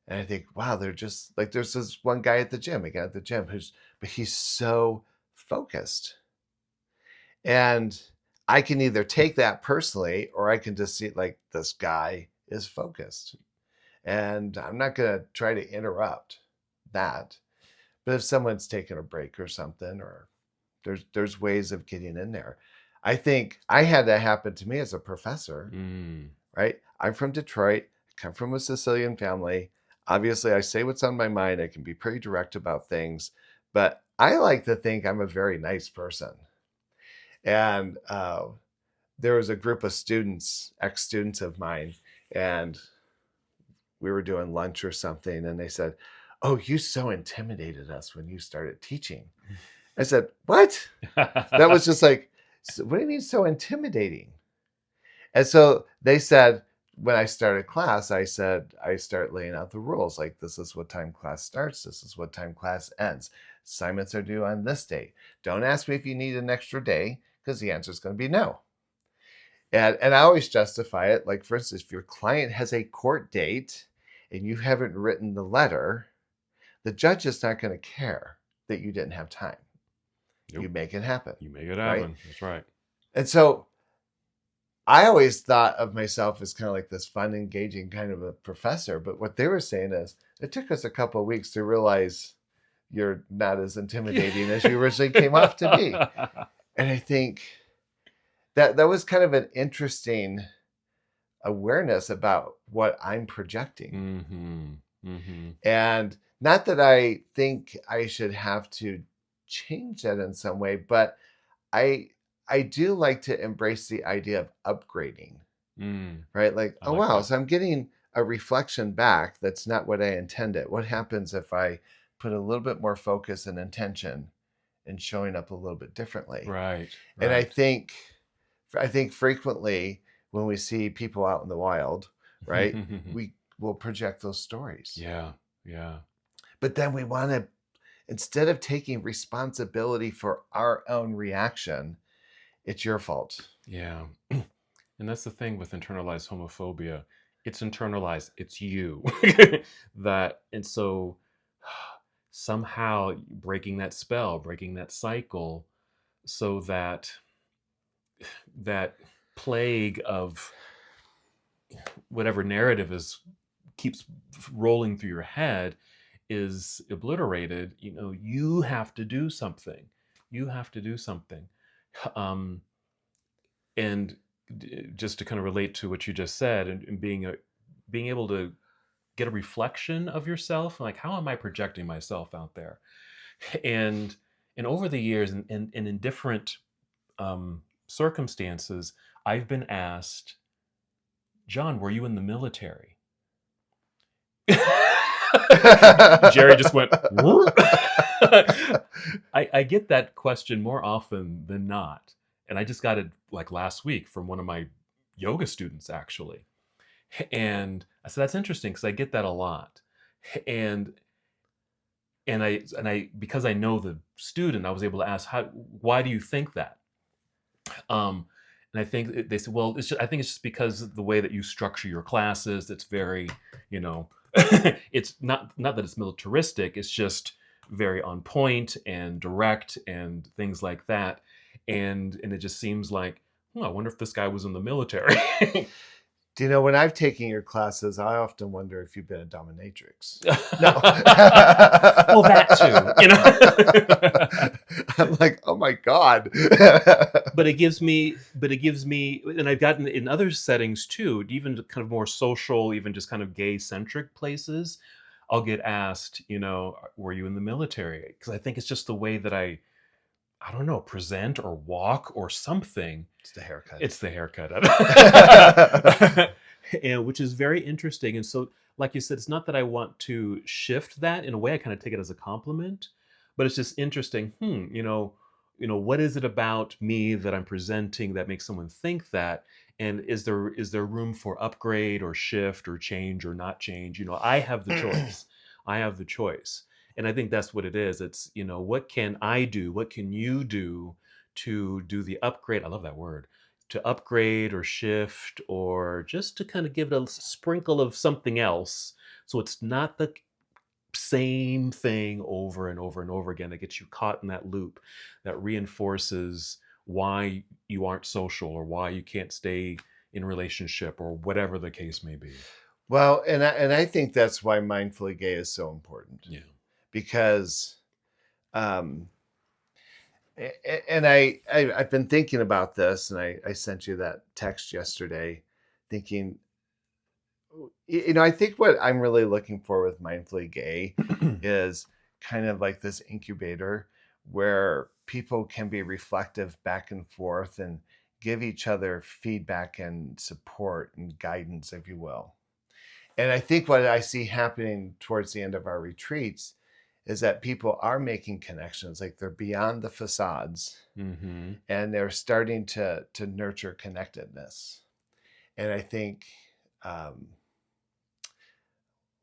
A: and I think, wow, they're just like, there's this one guy at the gym, again at the gym, but he's so focused. And I can either take that personally, or I can just see like, this guy is focused. And I'm not going to try to interrupt that. But if someone's taking a break or something, or there's ways of getting in there. I think I had that happen to me as a professor,
B: Mm,
A: right? I'm from Detroit, come from a Sicilian family. Obviously, I say what's on my mind. I can be pretty direct about things, but I like to think I'm a very nice person. And there was a group of students, ex-students of mine, and we were doing lunch or something, and they said, "Oh, you so intimidated us when you started teaching." I said, "What?" That was just like, "What do you mean so intimidating?" And so they said, when I started class, I said, I start laying out the rules. Like, this is what time class starts. This is what time class ends. Assignments are due on this date. Don't ask me if you need an extra day, because the answer is going to be no. And I always justify it. Like, for instance, if your client has a court date and you haven't written the letter, the judge is not going to care that you didn't have time.
B: Nope.
A: You make it happen.
B: You make it
A: Right?
B: happen. That's right.
A: And so I always thought of myself as kind of like this fun, engaging kind of a professor. But what they were saying is, it took us a couple of weeks to realize you're not as intimidating as you originally came off to be. And I think that was kind of an interesting awareness about what I'm projecting.
B: Mm-hmm. Mm-hmm.
A: And not that I think I should have to change that in some way, but I do like to embrace the idea of upgrading. Right? Like,
B: I
A: oh,
B: like
A: wow,
B: that.
A: so I'm getting a reflection back that's not what I intended. What happens if I put a little bit more focus and intention and showing up a little bit differently?
B: Right.
A: And
B: Right.
A: I think frequently when we see people out in the wild, right, we will project those stories.
B: Yeah. Yeah.
A: But then we want to, instead of taking responsibility for our own reaction, it's your fault.
B: Yeah. And that's the thing with internalized homophobia. It's internalized. It's you. That and so somehow breaking that spell, breaking that cycle, so that that plague of whatever narrative is keeps rolling through your head is obliterated. You have to do something. You have to do something. Um, and just to kind of relate to what you just said, and being able to get a reflection of yourself, like how am I projecting myself out there, and over the years, and in different circumstances, I've been asked, John, were you in the military? Jerry just went. I get that question more often than not, and I just got it like last week from one of my yoga students actually, and I said that's interesting because I get that a lot, and I because I know the student, I was able to ask why do you think that, and I think they said, well, I think it's just because the way that you structure your classes, it's very, you know, it's not that it's militaristic. It's just very on point and direct and things like that. And it just seems like, I wonder if this guy was in the military.
A: Do you know, when I've taken your classes, I often wonder if you've been a dominatrix. No.
B: Well, that too,
A: I'm like, oh my God.
B: but it gives me, and I've gotten in other settings too, even kind of more social, even just kind of gay centric places, I'll get asked, were you in the military? Because I think it's just the way that I don't know, present or walk or something.
A: It's the haircut.
B: It's the haircut. And which is very interesting. And so, like you said, it's not that I want to shift that. In a way, I kind of take it as a compliment, but it's just interesting. What is it about me that I'm presenting that makes someone think that? And is there room for upgrade or shift or change or not change? I have the choice. I have the choice. And I think that's what it is. It's, what can I do? What can you do to do the upgrade? I love that word. To upgrade or shift, or just to kind of give it a sprinkle of something else. So it's not the same thing over and over and over again that gets you caught in that loop that reinforces why you aren't social or why you can't stay in relationship or whatever the case may be.
A: Well, and I think that's why Mindfully Gay is so important.
B: Yeah.
A: Because, and I've been thinking about this, and I sent you that text yesterday, thinking, I think what I'm really looking for with Mindfully Gay is kind of like this incubator where people can be reflective back and forth and give each other feedback and support and guidance, if you will. And I think what I see happening towards the end of our retreats is that people are making connections, like they're beyond the facades,
B: Mm-hmm.
A: and they're starting to nurture connectedness. And I think, um,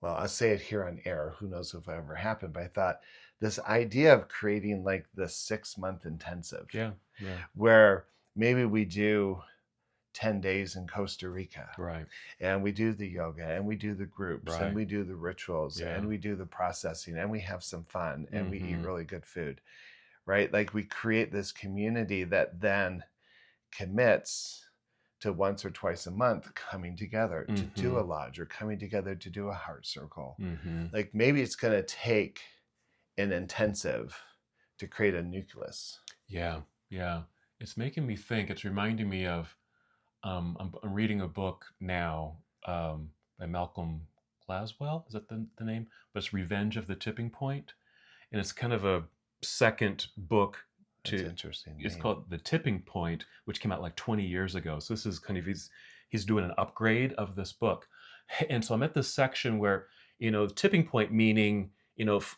A: well, I'll say it here on air. Who knows if it ever happened? But I thought this idea of creating like the 6-month intensive,
B: Yeah. Yeah.
A: where maybe we do 10 days in Costa Rica,
B: Right.
A: and we do the yoga, and we do the groups,
B: Right.
A: and we do the rituals,
B: Yeah.
A: and we do the processing, and we have some fun, and we eat
B: Mm-hmm.
A: really good food, right? Like we create this community that then commits to once or twice a month coming together to do a
B: Mm-hmm.
A: lodge, or coming together to do a heart circle.
B: Mm-hmm.
A: Like maybe it's going to take an intensive to create a nucleus.
B: Yeah. Yeah. It's making me think. It's reminding me of. I'm reading a book now by Malcolm Gladwell. Is that the name? But it's Revenge of the Tipping Point, and it's kind of a second book
A: That's
B: to.
A: interesting.
B: It's
A: name.
B: called The Tipping Point, which came out like 20 years ago. So this is kind of he's doing an upgrade of this book, and so I'm at this section where tipping point meaning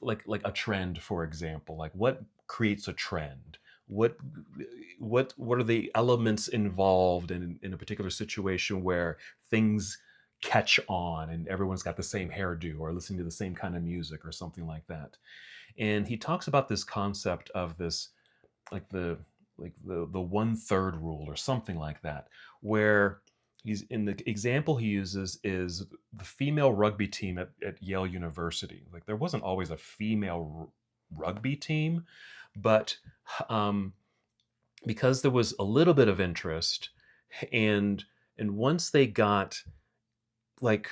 B: like a trend, for example, like what creates a trend, what what are the elements involved in a particular situation where things catch on and everyone's got the same hairdo or listening to the same kind of music or something like that. And he talks about this concept of this like the 1/3 rule or something like that, where he's in the example he uses is the female rugby team at Yale University. Like there wasn't always a female rugby team, but um, because there was a little bit of interest, and once they got like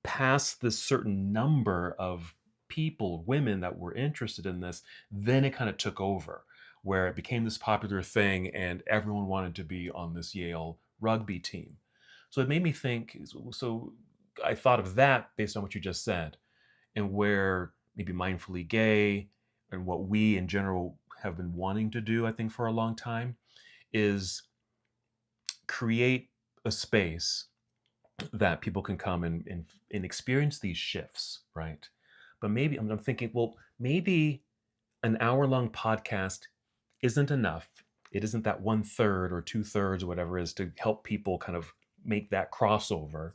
B: past this certain number of people, women that were interested in this, then it kind of took over, where it became this popular thing and everyone wanted to be on this Yale rugby team. So it made me think. So I thought of that based on what you just said, and where maybe mindfully gay and what we in general have been wanting to do, I think, for a long time, is create a space that people can come and experience these shifts, right? But maybe I'm thinking, well, maybe an hour-long podcast isn't enough. It isn't that 1/3 or 2/3 or whatever it is to help people kind of make that crossover.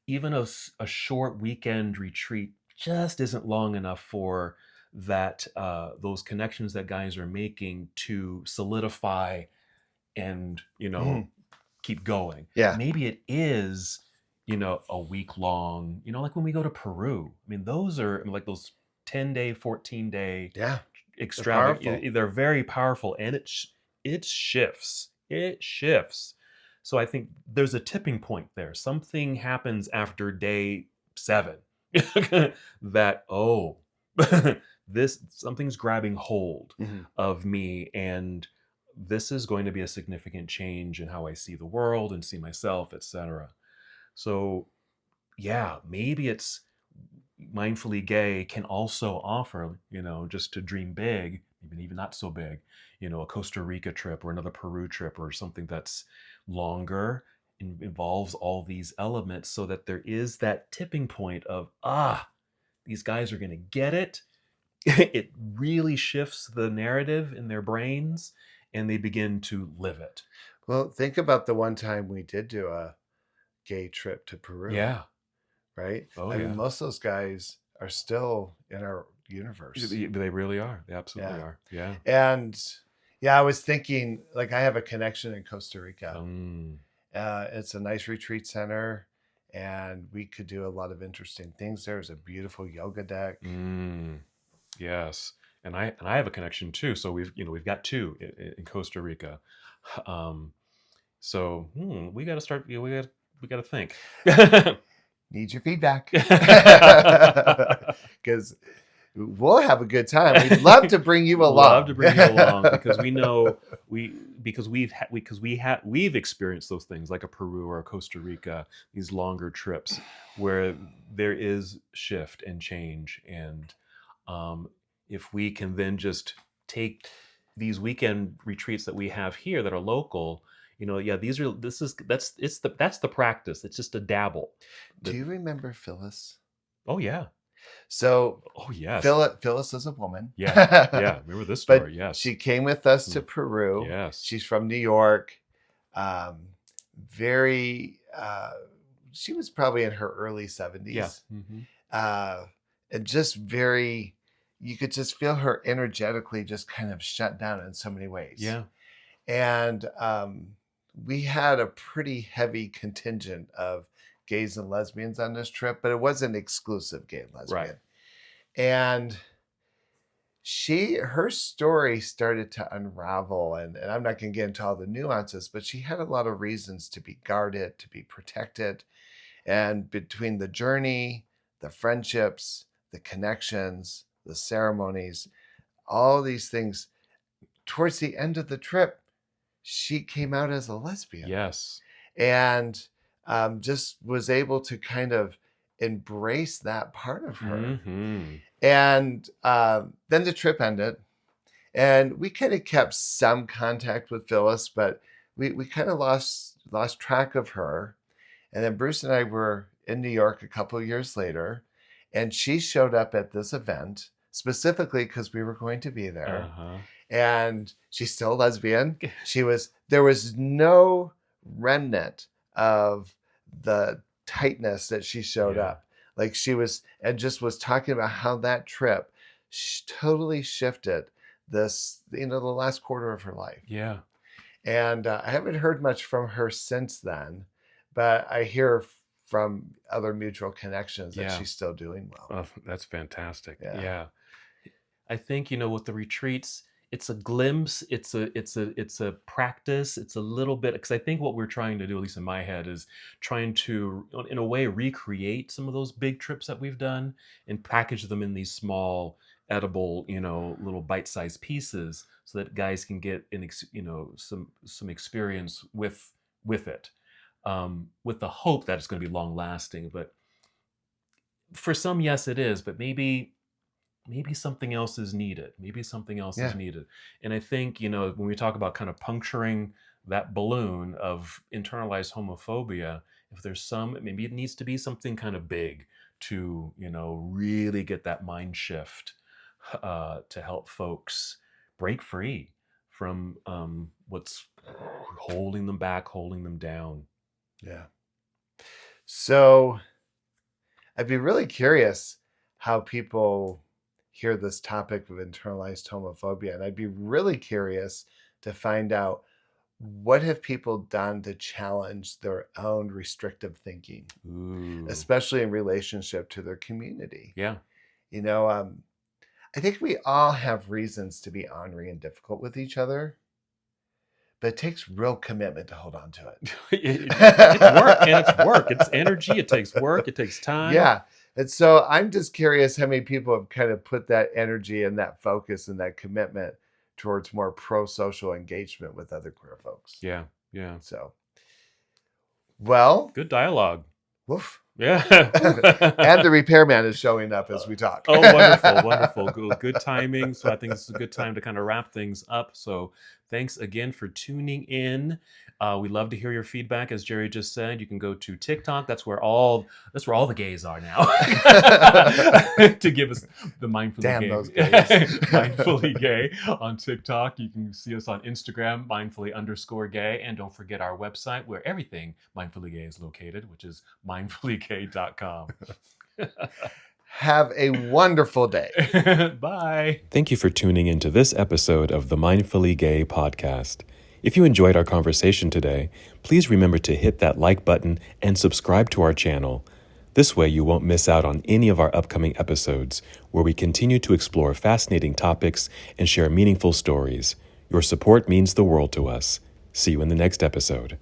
B: Even a short weekend retreat just isn't long enough for that those connections that guys are making to solidify and keep going.
A: Yeah.
B: Maybe it is, a week long, like when we go to Peru. I mean, those are like those 10-day, 14-day
A: Yeah.
B: extravagant. They're very powerful, and it shifts. It shifts. So I think there's a tipping point there. Something happens after day 7 that this something's grabbing hold of me, and this is going to be a significant change in how I see the world and see myself, etc. So, yeah, maybe it's mindfully gay can also offer, just to dream big, even not so big, a Costa Rica trip or another Peru trip or something that's longer and involves all these elements, so that there is that tipping point of, these guys are going to get it. It really shifts the narrative in their brains and they begin to live it.
A: Well, think about the one time we did do a gay trip to Peru.
B: Yeah.
A: Right?
B: Oh,
A: I
B: yeah.
A: mean, most of those guys are still in our universe.
B: They really are. They absolutely are. Yeah.
A: And I was thinking, like, I have a connection in Costa Rica. It's a nice retreat center, and we could do a lot of interesting things. There's a beautiful yoga deck.
B: Yes. And I have a connection too. So we've got 2 in Costa Rica. So we got to start. We got to think.
A: Need your feedback, because we'll have a good time. We'd love to bring you along.
B: Love to bring you along, because we know we've experienced those things like a Peru or a Costa Rica, these longer trips where there is shift and change, and if we can then just take these weekend retreats that we have here that are local, yeah, that's the practice. It's just a dabble.
A: Do you remember Phyllis?
B: Oh yeah.
A: So
B: Oh yes.
A: Phyllis is a woman.
B: Yeah. Remember this
A: But
B: story? Yes.
A: she came with us to Peru.
B: Yes.
A: She's from New York. Very, she was probably in her early 70s.
B: Yeah.
A: And just very, you could just feel her energetically just kind of shut down in so many ways.
B: Yeah.
A: And we had a pretty heavy contingent of gays and lesbians on this trip, but it wasn't exclusive gay and lesbian.
B: Right.
A: And her story started to unravel, and I'm not going to get into all the nuances, but she had a lot of reasons to be guarded, to be protected. And between the journey, the friendships, the connections, the ceremonies, all these things, towards the end of the trip, she came out as a lesbian.
B: Yes.
A: And just was able to kind of embrace that part of her. And then the trip ended, and we kind of kept some contact with Phyllis, but we kind of lost track of her. And then Bruce and I were in New York a couple of years later, and she showed up at this event specifically because we were going to be there. And she's still a lesbian. There was no remnant of the tightness that she showed up. Like she was, and just was talking about how that trip totally shifted this, the last quarter of her life.
B: Yeah.
A: And I haven't heard much from her since then, but I hear from other mutual connections that she's still doing well.
B: Oh, that's fantastic.
A: Yeah.
B: I think, with the retreats, it's a glimpse, it's a practice, it's a little bit, because I think what we're trying to do, at least in my head, is trying to, in a way, recreate some of those big trips that we've done and package them in these small, edible, little bite-sized pieces, so that guys can get some experience with it, with the hope that it's going to be long-lasting. But for some, yes, it is, but maybe something else is needed. Is needed. And I think, when we talk about kind of puncturing that balloon of internalized homophobia, if there's maybe it needs to be something kind of big to, really get that mind shift, to help folks break free from what's holding them back, holding them down.
A: Yeah. So I'd be really curious how people hear this topic of internalized homophobia. And I'd be really curious to find out, what have people done to challenge their own restrictive thinking, especially in relationship to their community?
B: Yeah.
A: I think we all have reasons to be ornery and difficult with each other, but it takes real commitment to hold on to it.
B: It's work, and it's work. It's energy. It takes work. It takes time.
A: Yeah. And so I'm just curious how many people have kind of put that energy and that focus and that commitment towards more pro-social engagement with other queer folks.
B: Yeah.
A: So, well.
B: Good dialogue.
A: Woof.
B: Yeah.
A: And the repairman is showing up as we talk.
B: Oh, wonderful. Good timing. So I think this is a good time to kind of wrap things up. So thanks again for tuning in. We love to hear your feedback. As Jerry just said, you can go to TikTok. That's where all the gays are now. To give us the mindfully gay.
A: Those gays.
B: Mindfully gay on TikTok. You can see us on Instagram, mindfully_gay. And don't forget our website where everything mindfully gay is located, which is mindfullygay.com.
A: Have a wonderful day.
B: Bye. Thank you for tuning into this episode of the Mindfully Gay podcast. If you enjoyed our conversation today, please remember to hit that like button and subscribe to our channel. This way you won't miss out on any of our upcoming episodes, where we continue to explore fascinating topics and share meaningful stories. Your support means the world to us. See you in the next episode.